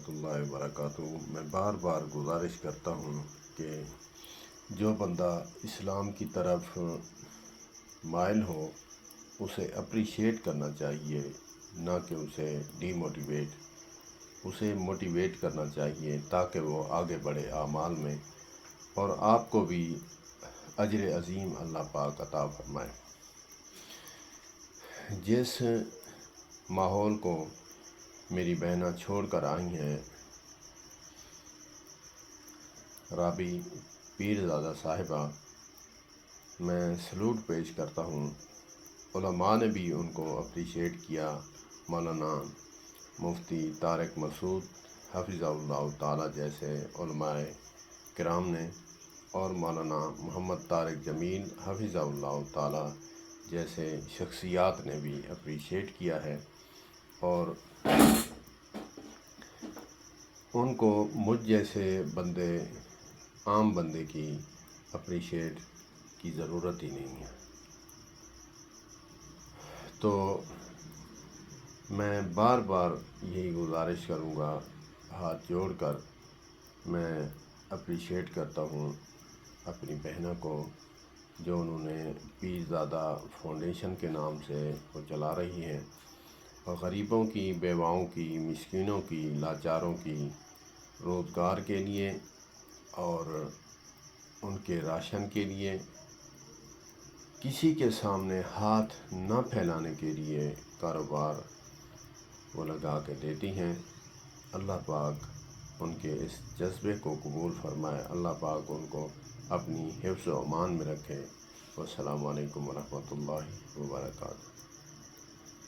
ورحمۃ اللہ وبرکاتہ۔ میں بار بار گزارش کرتا ہوں کہ جو بندہ اسلام کی طرف مائل ہو اسے اپریشیٹ کرنا چاہیے، نہ کہ اسے ڈی موٹیویٹ، اسے موٹیویٹ کرنا چاہیے تاکہ وہ آگے بڑھے اعمال میں، اور آپ کو بھی اجر عظیم اللہ پاک عطا فرمائے۔ جس ماحول کو میری بہنیں چھوڑ کر آئی ہیں، رابی پیرزادہ صاحبہ، میں سلوٹ پیش کرتا ہوں۔ علماء نے بھی ان کو اپریشیٹ کیا، مولانا مفتی طارق مسعود حفظہ اللہ تعالیٰ جیسے علماء کرام نے، اور مولانا محمد طارق جمیل حفظہ اللہ تعالیٰ جیسے شخصیات نے بھی اپریشیٹ کیا ہے، اور ان کو مجھ جیسے بندے، عام بندے کی اپریشیٹ کی ضرورت ہی نہیں ہے۔ تو میں بار بار یہی گزارش کروں گا، ہاتھ جوڑ کر میں اپریشیٹ کرتا ہوں اپنی بہنوں کو، جو انہوں نے پیرزادہ فاؤنڈیشن کے نام سے وہ چلا رہی ہیں، اور غریبوں کی، بیواؤں کی، مسکینوں کی، لاچاروں کی روزگار کے لیے اور ان کے راشن کے لیے، کسی کے سامنے ہاتھ نہ پھیلانے کے لیے کاروبار وہ لگا کے دیتی ہیں۔ اللہ پاک ان کے اس جذبے کو قبول فرمائے، اللہ پاک ان کو اپنی حفظ و امان میں رکھے۔ والسلام علیکم ورحمۃ اللہ وبرکاتہ۔